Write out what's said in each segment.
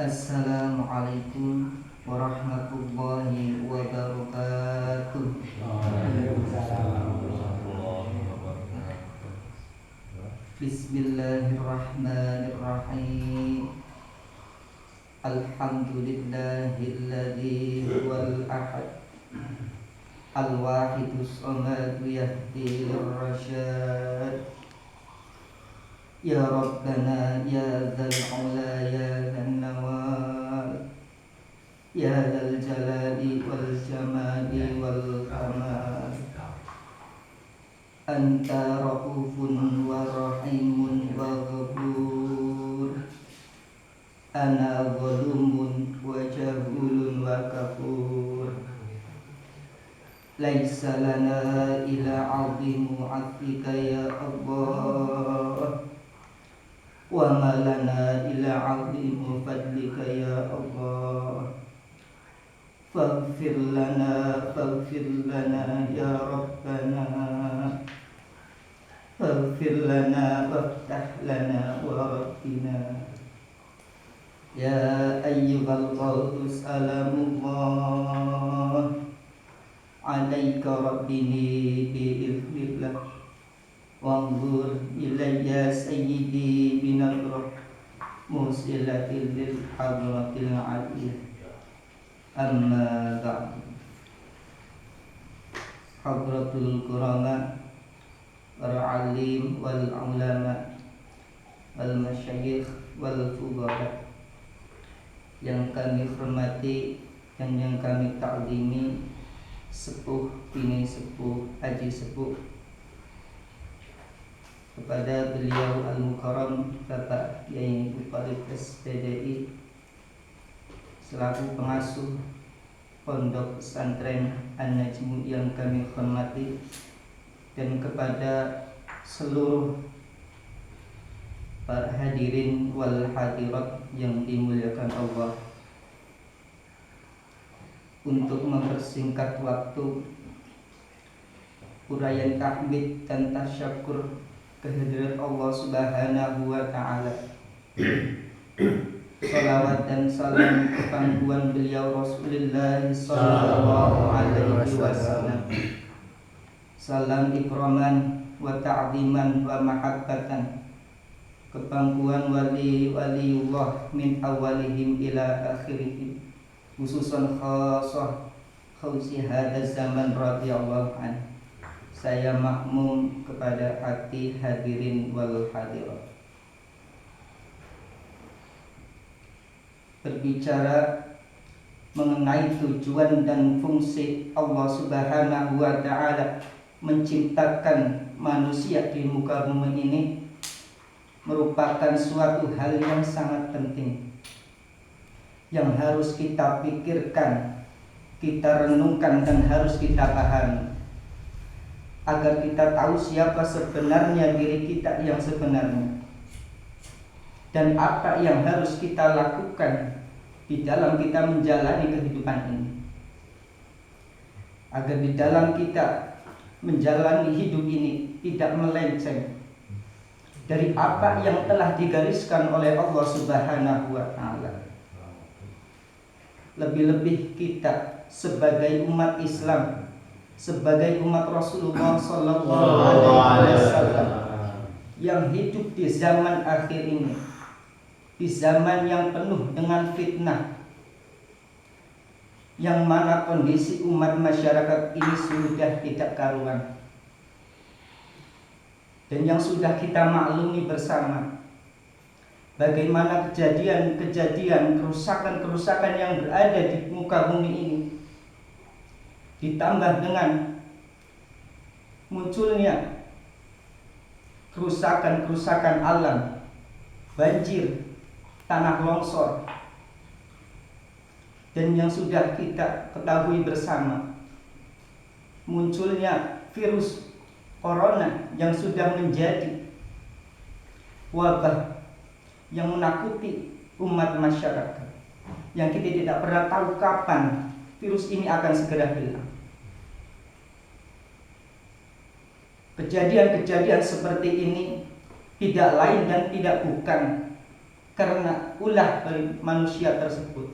Assalamualaikum warahmatullahi wabarakatuh. Bismillahirrahmanirrahim. Alhamdulillahilladzi huwal ahad al-wahidus samad yahdil rasyad. Ya Rabbana ya dzal ula ya dzan nawal ya dzal jalali wal jamali wal kamal. Anta raufun wa rahimun wa ghafur. Ana zalumun wa jahulun wa kafur. Laisa lana ila 'azimu 'afwika ya Allah, wa ma lana ila 'azimu fadlika ya Allah. Faghfir lana ya Rabbana, faghfir lana waftah lana warabbina. Ya ayyuhal qudus salamullah alaika rabbini bi'idhnillah. Wanzur ilayya sayyidi binadrah musilatil lil hadratil aliyah. Amma ba'du. Hadratul kurama, para alim wal ulama wal masyayikh wal fudala yang kami hormati dan yang kami ta'zimi, sepuh bini sepuh, haji sepuh, kepada beliau al-mukarram Bapak Yai Bupati SPDI selaku pengasuh Pondok Pesantren An-Najmu yang kami hormati, dan kepada seluruh para hadirin wal hadirat yang dimuliakan Allah. Untuk mempersingkat waktu, uraian tahmid dan tasyakur kehadirat Allah Subhanahu wa ta'ala, salawat dan salam kepangkuan beliau Rasulullah sallallahu alaihi wasallam, salam ikraman wa ta'ziman wa mahabbatan, kepangkuan wali-waliullah min awalihim ila akhirihim, khususan khasah khausi hadha zaman radhiyallahu anhu. Saya makmum kepada hati hadirin wal hadirat. Berbicara mengenai tujuan dan fungsi Allah Subhanahu wa ta'ala menciptakan manusia di muka bumi ini merupakan suatu hal yang sangat penting, yang harus kita pikirkan, kita renungkan, dan harus kita pahami, agar kita tahu siapa sebenarnya diri kita yang sebenarnya, dan apa yang harus kita lakukan di dalam kita menjalani kehidupan ini, agar di dalam kita menjalani hidup ini tidak melenceng dari apa yang telah digariskan oleh Allah Subhanahu wa ta'ala. Lebih-lebih kita sebagai umat Islam, sebagai umat Rasulullah sallallahu alaihi wasallam yang hidup di zaman akhir ini, di zaman yang penuh dengan fitnah, yang mana kondisi umat masyarakat ini sudah tidak karuan, dan yang sudah kita maklumi bersama bagaimana kejadian-kejadian, kerusakan-kerusakan yang berada di muka bumi ini, ditambah dengan munculnya kerusakan-kerusakan alam, banjir, tanah longsor, dan yang sudah kita ketahui bersama, munculnya virus corona yang sudah menjadi wabah yang menakuti umat masyarakat, yang kita tidak pernah tahu kapan virus ini akan segera hilang. Kejadian-kejadian seperti ini tidak lain dan tidak bukan karena ulah dari manusia tersebut.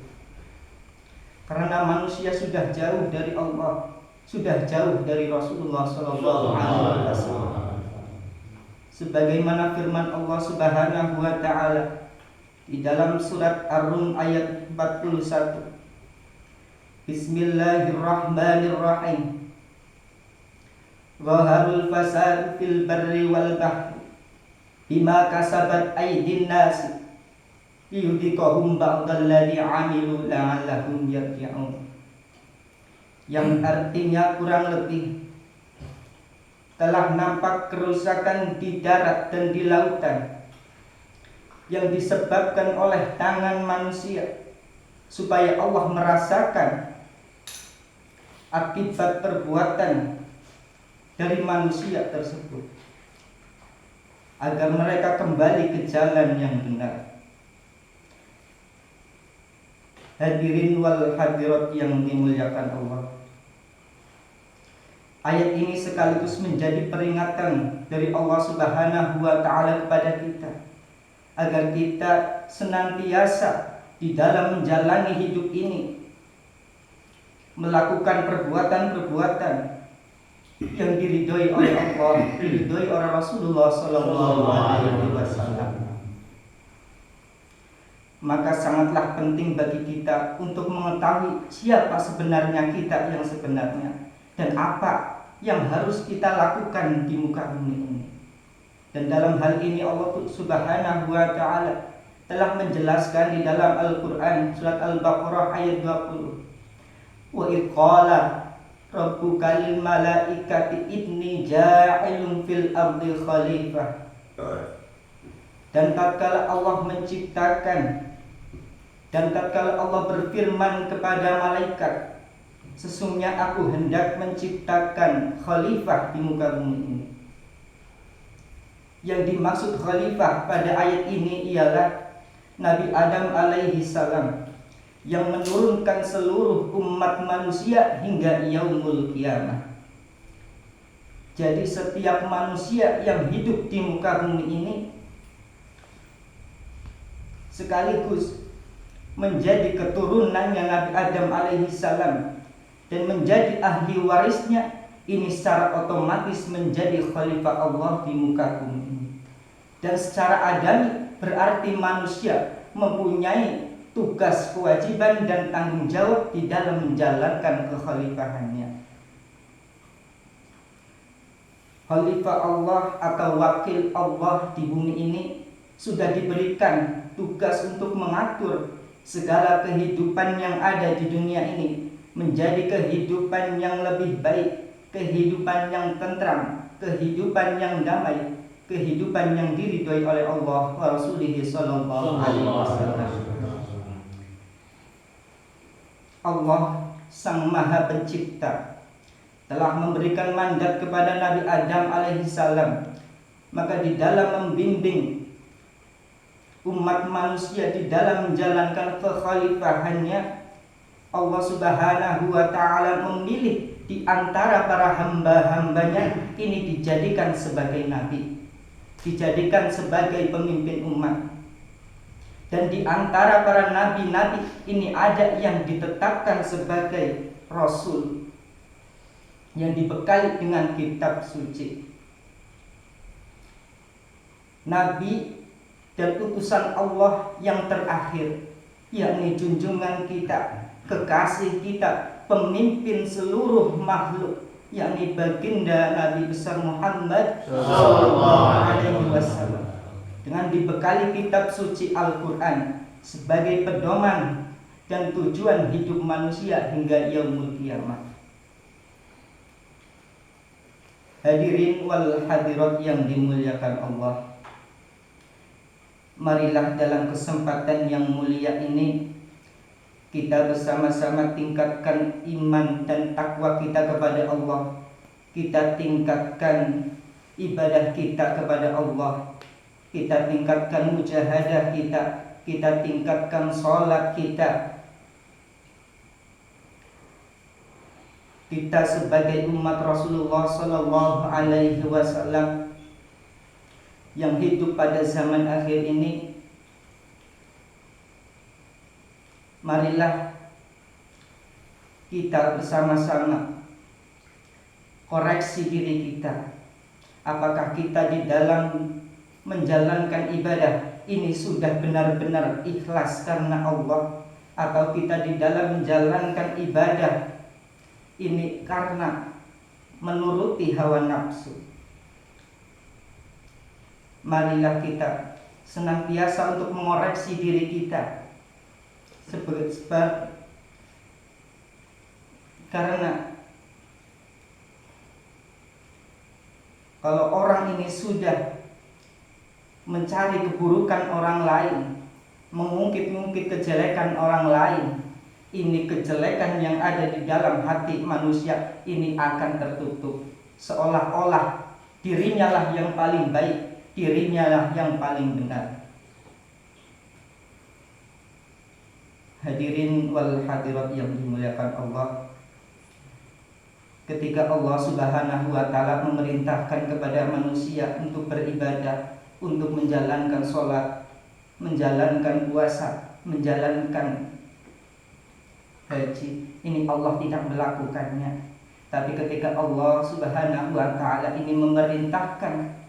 Karena manusia sudah jauh dari Allah, sudah jauh dari Rasulullah sallallahu alaihi wasallam. Sebagaimana firman Allah Subhanahu wa taala di dalam surat Ar-Rum ayat 41. Bismillahirrahmanirrahim. Zaharul fasad fil barri wal bahri bima kasabat aydin nas liyudhiqahum ba'dalladzi 'amilu la'allahum yarji'un. Yang artinya kurang lebih telah nampak kerusakan di darat dan di lautan yang disebabkan oleh tangan manusia, supaya Allah merasakan akibat perbuatan dari manusia tersebut, agar mereka kembali ke jalan yang benar. Hadirin wal hadirat yang dimuliakan Allah, ayat ini sekaligus menjadi peringatan dari Allah Subhanahu wa taala kepada kita, agar kita senantiasa di dalam menjalani hidup ini melakukan perbuatan-perbuatan yang diridhoi oleh Allah, diridhoi oleh Rasulullah sallallahu alaihi wasallam. Maka sangatlah penting bagi kita untuk mengetahui siapa sebenarnya kita yang sebenarnya dan apa yang harus kita lakukan di muka bumi ini. Dan dalam hal ini Allah Subhanahu wa taala telah menjelaskan di dalam Al-Qur'an surat Al-Baqarah ayat 20. Wa iqala rabbuka lil malaikati inni ja'ilun fil ardi khalifah. Dan tatkala Allah menciptakan, dan tatkala Allah berfirman kepada malaikat, sesungguhnya aku hendak menciptakan khalifah di muka bumi ini. Yang dimaksud khalifah pada ayat ini ialah Nabi Adam alaihi salam, yang menurunkan seluruh umat manusia hingga yaumul qiyamah. Jadi setiap manusia yang hidup di muka bumi ini sekaligus menjadi keturunannya Nabi Adam alaihi salam dan menjadi ahli warisnya, ini secara otomatis menjadi khalifah Allah di muka bumi ini. Dan secara adami berarti manusia mempunyai tugas, kewajiban dan tanggung jawab di dalam menjalankan kekhalifahannya. Khalifah Allah atau wakil Allah di bumi ini sudah diberikan tugas untuk mengatur segala kehidupan yang ada di dunia ini menjadi kehidupan yang lebih baik, kehidupan yang tentram, kehidupan yang damai, kehidupan yang diridhoi oleh Allah wa Rasulih sallallahu alaihi wasallam. Allah Sang Maha Pencipta telah memberikan mandat kepada Nabi Adam alaihi salam, maka di dalam membimbing umat manusia di dalam menjalankan kekhalifahannya, Allah Subhanahu wa taala memilih di antara para hamba-hambanya ini dijadikan sebagai nabi, dijadikan sebagai pemimpin umat. Dan di antara para nabi-nabi ini ada yang ditetapkan sebagai rasul yang dibekali dengan kitab suci. Nabi dan utusan Allah yang terakhir, yakni junjungan kita, kekasih kita, pemimpin seluruh makhluk, yakni baginda Nabi besar Muhammad sallallahu alaihi wasallam, dengan dibekali kitab suci Al-Quran sebagai pedoman dan tujuan hidup manusia hingga yaumul qiyamah. Hadirin wal hadirat yang dimuliakan Allah, marilah dalam kesempatan yang mulia ini kita bersama-sama tingkatkan iman dan takwa kita kepada Allah. Kita tingkatkan ibadah kita kepada Allah. Kita tingkatkan mujahadah kita. Kita tingkatkan sholat kita. Kita sebagai umat Rasulullah sallallahu alaihi wasallam yang hidup pada zaman akhir ini, marilah kita bersama-sama koreksi diri kita. Apakah kita di dalam menjalankan ibadah ini sudah benar-benar ikhlas karena Allah, atau kita di dalam menjalankan ibadah ini karena menuruti hawa nafsu. Marilah kita senantiasa untuk mengoreksi diri kita, sebab karena kalau orang ini sudah mencari keburukan orang lain, mengungkit-ungkit kejelekan orang lain, ini kejelekan yang ada di dalam hati manusia ini akan tertutup, seolah-olah dirinya lah yang paling baik, dirinya lah yang paling benar. Hadirin wal hadirat yang dimuliakan Allah, ketika Allah Subhanahu wa ta'ala memerintahkan kepada manusia untuk beribadah, untuk menjalankan sholat, menjalankan puasa, menjalankan haji, ini Allah tidak melakukannya. Tapi ketika Allah Subhanahu wa ta'ala ini memerintahkan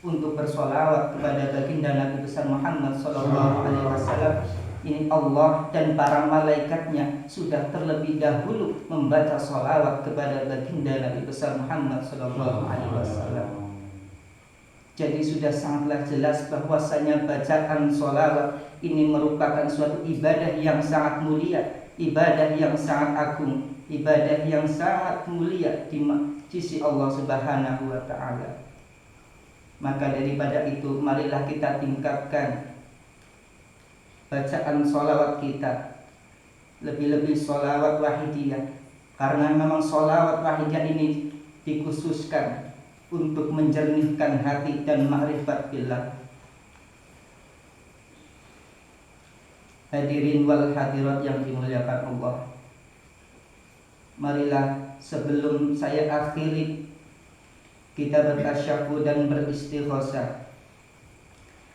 untuk bersolawat kepada baginda Nabi besar Muhammad sallallahu alaihi wasallam, ini Allah dan para malaikatnya sudah terlebih dahulu membaca solawat kepada baginda Nabi besar Muhammad sallallahu alaihi wasallam. Jadi sudah sangatlah jelas bahwasanya bacaan solawat ini merupakan suatu ibadah yang sangat mulia, ibadah yang sangat agung, ibadah yang sangat mulia di sisi Allah Subhanahu wa ta'ala. Maka daripada itu, marilah kita tingkatkan bacaan solawat kita, lebih-lebih solawat wahidiyah, karena memang solawat wahidiyah ini dikhususkan untuk menjernihkan hati dan ma'rifat billah. Hadirin wal hadirat yang dimuliakan Allah, marilah sebelum saya akhiri kita bertasyahud dan beristighosah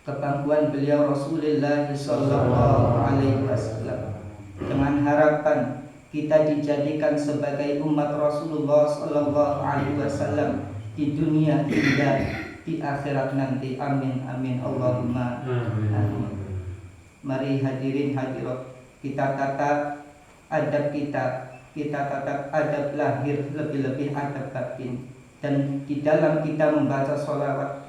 ke pangkuan beliau Rasulullah sallallahu alaihi wasallam, dengan harapan kita dijadikan sebagai umat Rasulullah sallallahu alaihi wasallam di dunia hingga di akhirat nanti. Amin amin Allahumma amin. Mari hadirin hadirat, kita tata adab kita tata adab lahir, lebih-lebih adab batin. Dan di dalam kita membaca sholawat,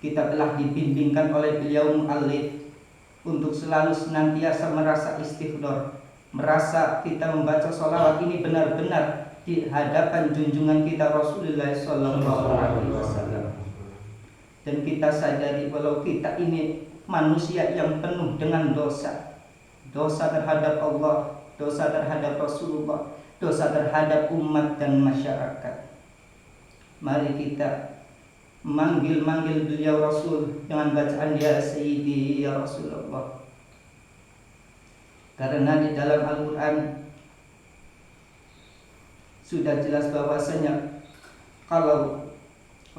kita telah dibimbingkan oleh beliau mu'allif untuk selalu senantiasa merasa istighfar, merasa kita membaca sholawat ini benar-benar di hadapan junjungan kita Rasulullah sallallahu alaihi wasallam. Dan kita sadari kalau kita ini manusia yang penuh dengan dosa, dosa terhadap Allah, dosa terhadap Rasulullah, dosa terhadap umat dan masyarakat. Mari kita manggil beliau Rasul dengan bacaan ya Sayyidi ya Rasulullah. Karena di dalam Al-Quran sudah jelas bahwasanya kalau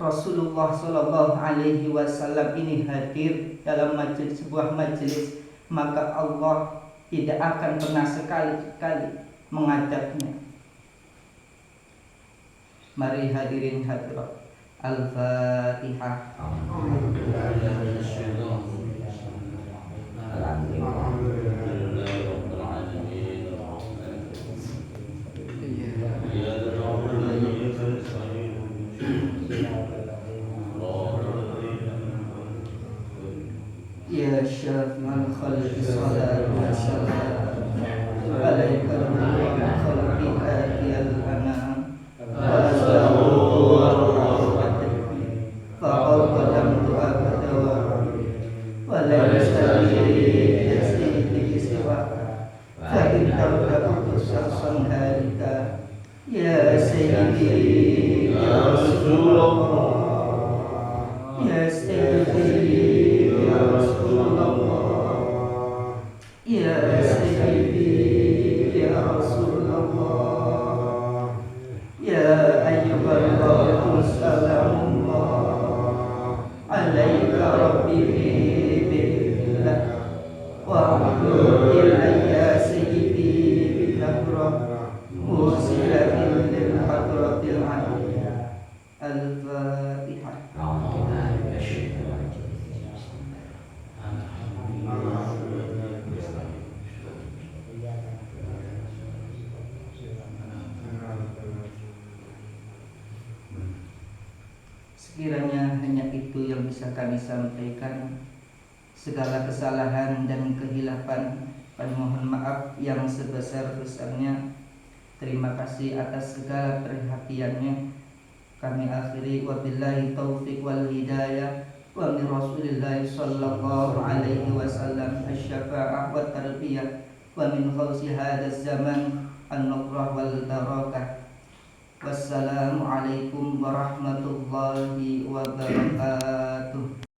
Rasulullah sallallahu alaihi wasallam ini hadir dalam sebuah majelis, maka Allah tidak akan pernah sekali-kali mengadabnya. Mari hadirin hadirat, Al-Fatihah. Ya syafi'al khalqi salatu wa salam alaika wa khalqi adiyal anam wa salamu wa rahmatullahi faqad qadamtu abada wa la yastadiri yasidi siwaka fa inna rabbaka halika ya sayyidi ya Rasulullah ya sayyidi ya Sayyidi ya Rasulullah ya ayyuhal salamullah alaika rabbi billah wa موصلة للحضرة العليا. الفاتحة. Sekiranya hanya itu yang bisa kami sampaikan. Segala kesalahan dan kehilapan kami mohon maaf yang sebesar-besarnya. Terima kasih atas segala perhatiannya. Kami akhiri wabillahi taufiq wal hidayah wa min Rasulillah sallallahu alaihi wasallam asy-syafa'ah wa tarbiyah wa min khawsi hadzal zaman an-nukrah wal barakah. Wassalamualaikum warahmatullahi wabarakatuh.